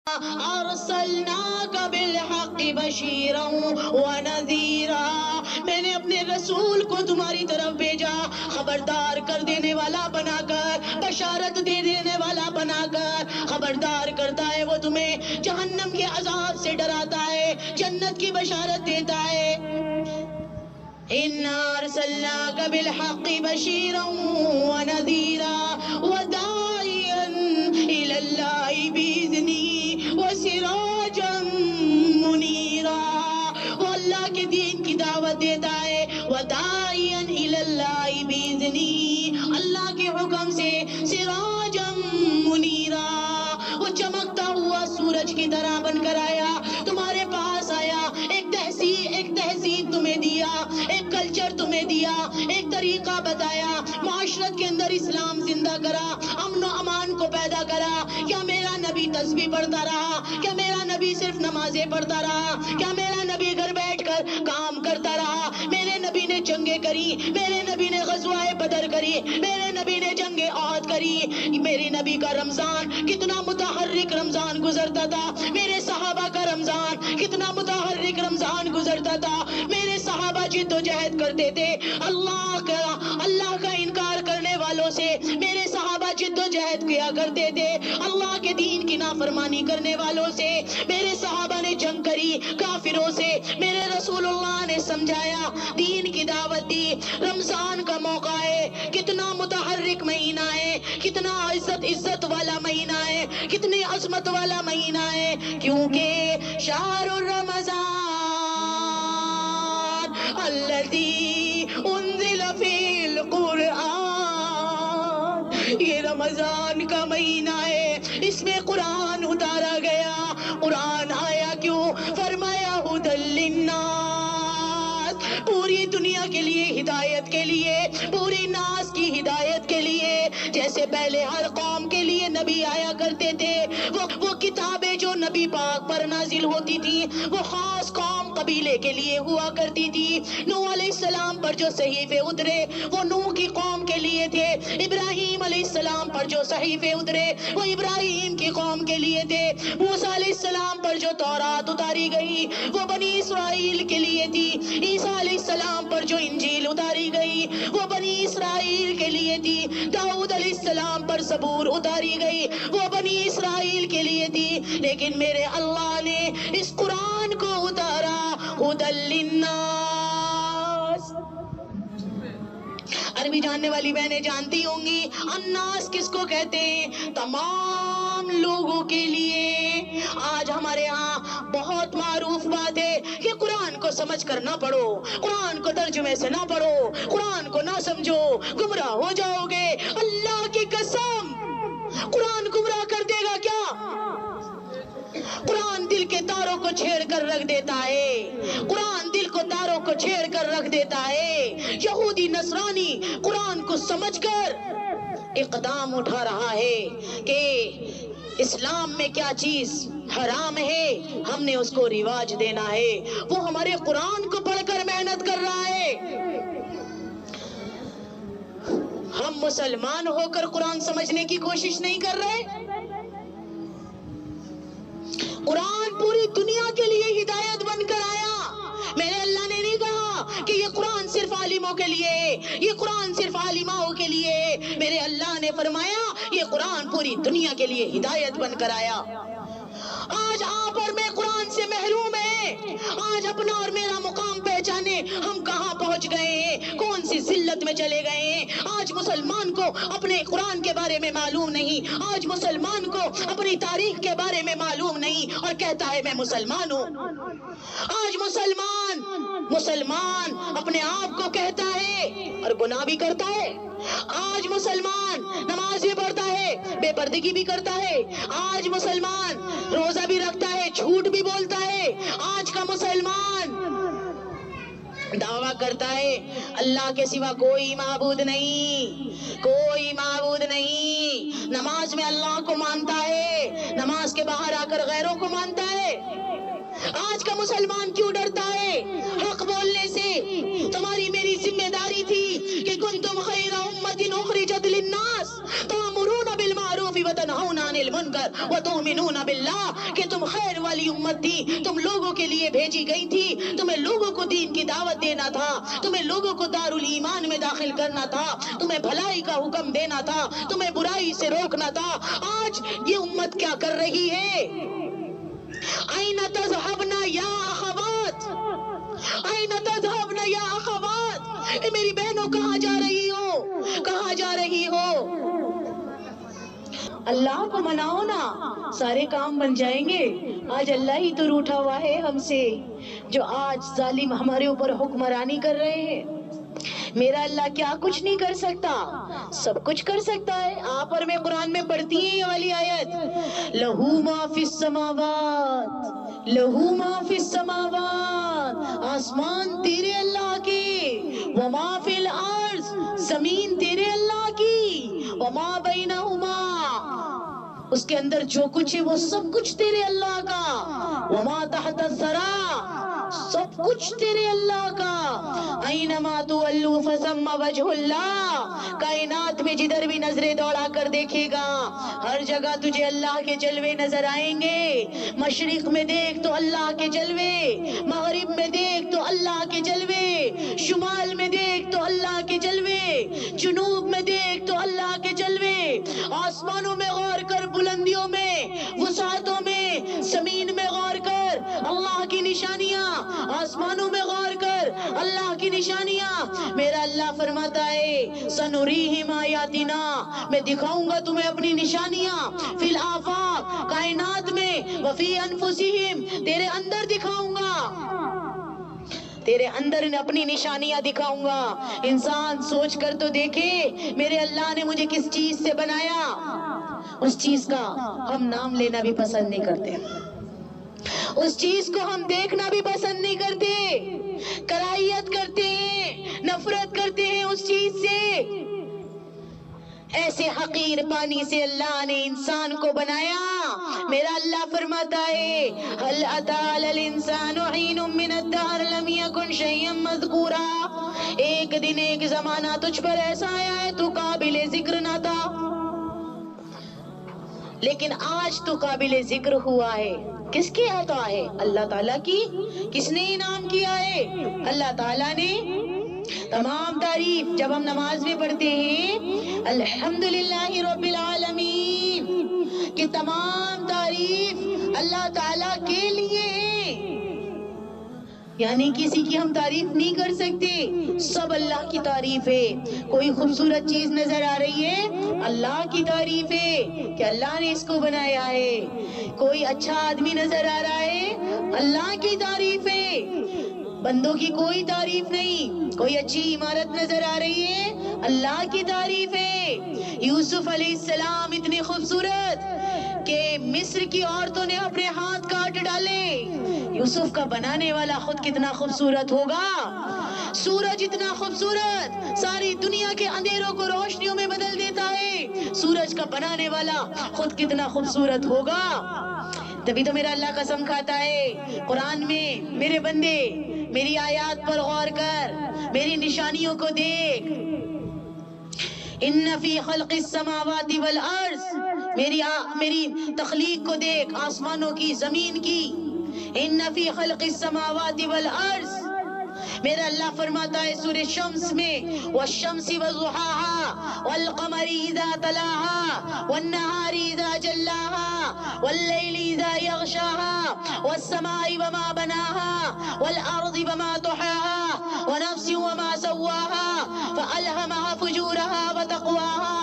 ارسلناک بالحق بشیرا ونذیرا، میں نے اپنے رسول کو تمہاری طرف بھیجا خبردار کر دینے والا بنا کر، بشارت دے دینے والا بنا کر، خبردار کرتا ہے وہ تمہیں، جہنم کے عذاب سے ڈراتا ہے، جنت کی بشارت دیتا ہے۔ اِنَّا أَرْسَلْنَاكَ بِالْحَقِّ بَشِيرًا وَنَذِيرًا وَدَاعِيًا إِلَى اللَّهِ بِإِذْنِهِ وَسِرَاجًا مُنِيرًا، وہ اللہ کے دین کی دعوت دیتا ہے، وَدَاعِيًا إِلَى اللَّهِ بِإِذْنِهِ، اللہ کے حکم سے، سِرَاجًا مُنِيرًا، وہ چمکتا ہوا سورج کی طرح بن کر آیا، تمہارے پاس آیا، ایک تہذیب تمہیں دیا، ایک کلچر تمہیں دیا، ایک طریقہ بتایا، معاشرت کے اندر اسلام زندہ کرا، امن و امان کو پیدا کرا۔ کیا میرا نبی تسبیح پڑھتا رہا؟ کیا میرا نبی صرف نمازیں پڑھتا رہا؟ کیا میرا نبی گھر بیٹھ کر کام کرتا رہا؟ میرے نبی نے جنگیں کری، میرے نبی نے غزوہ بدر کری، میرے نبی نے جنگ احد کری، میرے نبی کا رمضان کتنا متحرک رمضان گزرتا تھا، میرے صحابہ کا رمضان کتنا متحرک رمضان گزرتا تھا، میرے صحابہ جد و جہد کرتے تھے اللہ کا انکار کرنے والوں سے، میرے صحابہ جد و جہد کیا کرتے تھے اللہ کے دین کی نافرمانی کرنے والوں سے، میرے صحابہ نے جنگ کری کافروں سے، میرے رسول اللہ نے سمجھایا، دین کی دعوت دی۔ رمضان کا موقع ہے، کتنا متحرک مہینہ ہے، کتنا عزت والا مہینہ ہے، کتنی عظمت والا مہینہ ہے، کیونکہ شہر رمضان الذی انزل فی القرآن، یہ رمضان کا مہینہ ہے، اس میں قرآن اتارا گیا۔ قرآن آیا کیوں؟ فرمایا ھدی للناس، پوری دنیا کے لیے، ہدایت کے لیے، پوری ناس کی ہدایت کے لیے۔ جیسے پہلے ہر قوم کے لیے نبی آیا کرتے تھے، وہ کتابیں جو نبی پاک پر نازل ہوتی تھی وہ خاص قوم قبیلے کے لیے ہوا کرتی تھی۔ نوح علیہ السلام پر جو صحیفے اترے وہ نوح کی قوم کے لیے تھے، ابراہیم علیہ السلام پر جو صحیفے اترے وہ ابراہیم کی قوم کے لیے تھے، موسیٰ علیہ السلام پر جو تورات اتاری گئی وہ بنی اسرائیل کے لیے تھی، عیسیٰ علیہ السلام پر جو انجیل اتاری گئی وہ بنی اسرائیل کے لیے تھی، داؤد علیہ السلام پر زبور اتاری گئی وہ بنی اسرائیل کے لیے تھی، لیکن میرے اللہ نے اس قرآن کو اتارا ھدی للناس۔ عربی جاننے والی بہنیں جانتی ہوں گی الناس کس کو کہتے ہیں؟ تمام لوگوں کے لیے۔ آج ہمارے ہاں بہت معروف بات ہے کہ قرآن کو سمجھ کر نہ پڑھو، قرآن کو ترجمے سے نہ پڑھو، قرآن کو نہ سمجھو، گمراہ ہو جاؤ گے۔ اللہ کی قسم، قرآن گمراہ کر دے گا کیا؟ قرآن دل کے تاروں کو چھیڑ کر رکھ دیتا ہے، قرآن دل کو تاروں کو چھیڑ کر رکھ دیتا ہے۔ یہودی نصرانی قرآن کو سمجھ کر اقدام اٹھا رہا ہے کہ اسلام میں کیا چیز حرام ہے ہم نے اس کو رواج دینا ہے، وہ ہمارے قرآن کو پڑھ کر محنت کر رہا ہے۔ ہم مسلمان ہو کر قرآن سمجھنے کی کوشش نہیں کر رہے۔ قرآن پوری دنیا کے لیے ہدایت بن کر آیا۔ میرے اللہ نے نہیں کہا کہ یہ قرآن صرف عالموں کے لیے ہے، یہ قرآن صرف عالماؤں کے لیے ہے، میرے اللہ نے فرمایا یہ قرآن پوری دنیا کے لیے ہدایت بن کر آیا۔ آج آپ اور میں قرآن سے محروم ہیں، آج اپنا اور میرا مقام پہچانے ہم کہاں پہنچ گئے ہیں، کون سی ذلت میں چلے گئے ہیں۔ آج مسلمان کو اپنے قرآن کے بارے میں معلوم نہیں، آج مسلمان کو اپنی تاریخ کے بارے میں معلوم نہیں اور کہتا ہے میں مسلمان ہوں۔ آج مسلمان اپنے آپ کو کہتا ہے اور گناہ بھی کرتا ہے۔ آج مسلمان نماز بھی پڑھتا ہے، بے پردگی بھی کرتا ہے۔ آج مسلمان روزہ بھی رکھتا ہے، جھوٹ بھی بولتا ہے۔ آج کا مسلمان دعویٰ کرتا ہے اللہ کے سوا کوئی معبود نہیں، کوئی معبود نہیں، نماز میں اللہ کو مانتا ہے، نماز کے باہر آ کر غیروں کو مانتا ہے۔ آج کا مسلمان کیوں ڈرتا ہے حق بولنے سے؟ تمہاری میری ذمہ داری تھی کہ کنتم خیر امۃ اخرجت للناس تأمرون بالمعروف وتنہون عن المنکر، وتؤمنون باللہ کہ تم خیر والی امت تھی، تم لوگوں کے لیے بھیجی گئی تھی، تمہیں لوگوں کو دین کی دعوت دینا تھا، تمہیں لوگوں کو دارالایمان میں داخل کرنا تھا، تمہیں بھلائی کا حکم دینا تھا، تمہیں برائی سے روکنا تھا۔ آج یہ امت کیا کر رہی ہے؟ أين تذهبن یا اخوات، أين تذهبن یا اخوات، اے میری بہنوں کہاں جا رہی ہو، کہاں جا رہی ہو؟ اللہ کو مناؤ نا، سارے کام بن جائیں گے۔ آج اللہ ہی تو روٹھا ہوا ہے ہم سے، جو آج ظالم ہمارے اوپر حکمرانی کر رہے ہیں۔ میرا اللہ کیا کچھ نہیں کر سکتا؟ سب کچھ کر سکتا ہے۔ آپ اور میں قرآن میں پڑھتی ہیں یہ والی آیت، لہو ما فی السماوات، لہو ما فی السماوات، آسمان تیرے اللہ کی، وما فی الارض، زمین تیرے اللہ کی، وما بینہما، اس کے اندر جو کچھ ہے وہ سب کچھ تیرے اللہ کا، وما تحت الثری، سب کچھ تیرے اللہ کا، اینما تولوا فثم وجہ اللہ، کائنات میں جدھر بھی نظریں دوڑا کر دیکھے گا ہر جگہ تجھے اللہ کے جلوے نظر آئیں گے۔ مشرق میں دیکھ تو اللہ کے جلوے، مغرب میں دیکھ تو اللہ کے جلوے، شمال میں دیکھ تو اللہ کے جلوے، جنوب میں دیکھ تو اللہ کے جلوے، آسمانوں میں غور کر، بلندیوں میں، وسعتوں میں، زمین میں غور کر، اللہ کی نشانیاں، آسمانوں میں غور کر، اللہ کی نشانیاں۔ میرا اللہ فرماتا ہے سنریہم آیاتنا، میں دکھاؤں گا تمہیں اپنی نشانیاں، فی الآفاق، کائنات میں، وفی انفسہم، تیرے اندر دکھاؤں گا، تیرے اندر اپنی نشانیاں دکھاؤں گا۔ انسان سوچ کر تو دیکھے میرے اللہ نے مجھے کس چیز سے بنایا، اس چیز کا ہم نام لینا بھی پسند نہیں کرتے، اس چیز کو ہم دیکھنا بھی پسند نہیں کرتے، کراہیت کرتے ہیں، نفرت کرتے ہیں اس چیز سے۔ ایسے حقیر پانی سے اللہ نے انسان کو بنایا۔ میرا اللہ فرماتا ہے هل أتى على الإنسان حين من الدهر لم يكن شيئا مذكورا، ایک دن ایک زمانہ تجھ پر ایسا آیا ہے تو قابل ذکر نہ تھا، لیکن آج تو قابل ذکر ہوا ہے۔ کس کی عطا ہے؟ اللہ تعالیٰ کی۔ کس نے انعام کیا ہے؟ اللہ تعالیٰ نے۔ تمام تعریف جب ہم نماز میں پڑھتے ہیں الحمدللہ رب العالمین، کہ تمام تعریف اللہ تعالیٰ کے لیے ہیں، یعنی کسی کی ہم تعریف نہیں کر سکتے، سب اللہ کی تعریف ہے۔ کوئی خوبصورت چیز نظر آ رہی ہے، اللہ کی تعریف ہے کہ اللہ نے اس کو بنایا ہے۔ کوئی اچھا آدمی نظر آ رہا ہے، اللہ کی تعریف ہے، بندوں کی کوئی تعریف نہیں۔ کوئی اچھی عمارت نظر آ رہی ہے، اللہ کی تعریف ہے۔ یوسف علیہ السلام اتنے خوبصورت کہ مصر کی عورتوں نے اپنے ہاتھ کاٹ ڈالے۔ یوسف کا بنانے والا خود کتنا خوبصورت ہوگا، سورج اتنا خوبصورت ساری دنیا کے اندھیروں کو روشنیوں میں بدل دیتا ہے، سورج کا بنانے والا خود کتنا خوبصورت ہوگا۔ تبھی تو میرا اللہ قسم کھاتا ہے قرآن میں، میرے بندے میری آیات پر غور کر، میری نشانیوں کو دیکھ، ان فی خلق السماوات والارض، میری تخلیق کو دیکھ، آسمانوں کی، زمین کی، ان فی خلق السماوات والارض۔ میرا اللہ فرماتا ہے سورہ شمس میں، والشمس وضحاها والقمر اذا تلاها والنهار اذا جلاها والليل اذا يغشاها والسماء وما بناها والارض وما طحاها ونفس وما سواها فألهمها فجورها وتقواها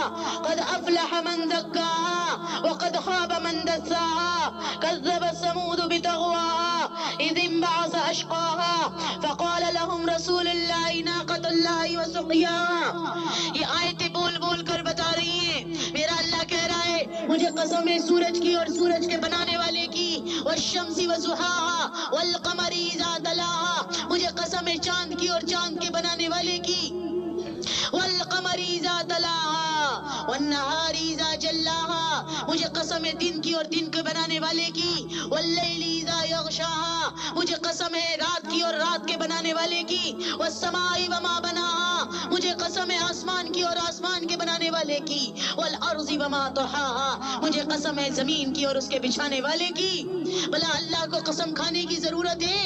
قد أفلح من زكاها وقد خاب من دساها كذب ثمود بطغواها إذ انبعث أشقاها فقال لهم رسول الله ناقة الله وسقياها۔ یہ آیتیں بول بول کر بتا رہی ہیں، میرا اللہ کہہ رہا ہے مجھے قسم ہے سورج کی اور سورج کے بنانے والے کی، والشمس وضحاها والقمر اذا تلاها، مجھے قسم ہے چاند کی اور چاند کے بنانے والے کی، والقمر اذا تلاها والنهار اذا جلاها، مجھے قسم قسم ہے دن کی اور دن کو بنانے والے کی، واللیل اذا یغشاہا، مجھے قسم ہے رات کی اور رات کے بنانے والے کی، والسماء وما بناہا، مجھے قسم ہے آسمان کی اور آسمان کے بنانے والے کی، والارض وما طحاہا، مجھے قسم ہے زمین کی اور اس کے بچھانے والے کی۔ بھلا اللہ کو قسم کھانے کی ضرورت ہے؟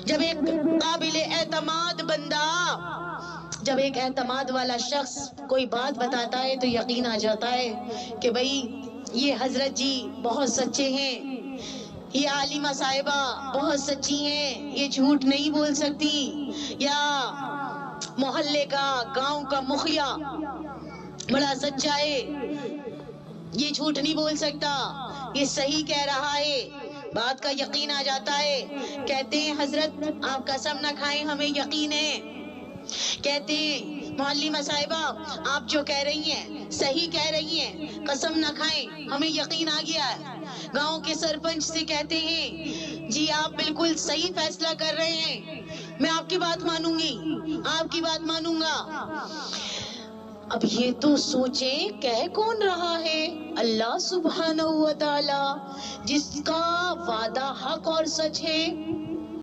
جب ایک قابل اعتماد بندہ، جب ایک اعتماد والا شخص کوئی بات بتاتا ہے تو یقین آ جاتا ہے کہ بھئی یہ حضرت جی بہت سچے ہیں، یہ عالمہ صاحبہ بہت سچی ہیں، یہ جھوٹ نہیں بول سکتی، یا محلے کا گاؤں کا مخیا بڑا سچا ہے، یہ جھوٹ نہیں بول سکتا، یہ صحیح کہہ رہا ہے، بات کا یقین آ جاتا ہے۔ کہتے ہیں حضرت آپ قسم نہ کھائیں ہمیں یقین ہے، کہتے ہیں معلمہ صاحبہ آپ جو کہہ رہی ہیں صحیح کہہ رہی ہیں، قسم نہ کھائیں ہمیں یقین آ گیا ہے۔ گاؤں کے سرپنچ سے کہتے ہیں جی آپ بالکل صحیح فیصلہ کر رہے ہیں، میں آپ کی بات مانوں گی، آپ کی بات مانوں گا۔ اب یہ تو سوچیں کہہ کون رہا ہے؟ اللہ سبحانہ و تعالی، جس کا وعدہ حق اور سچ ہے،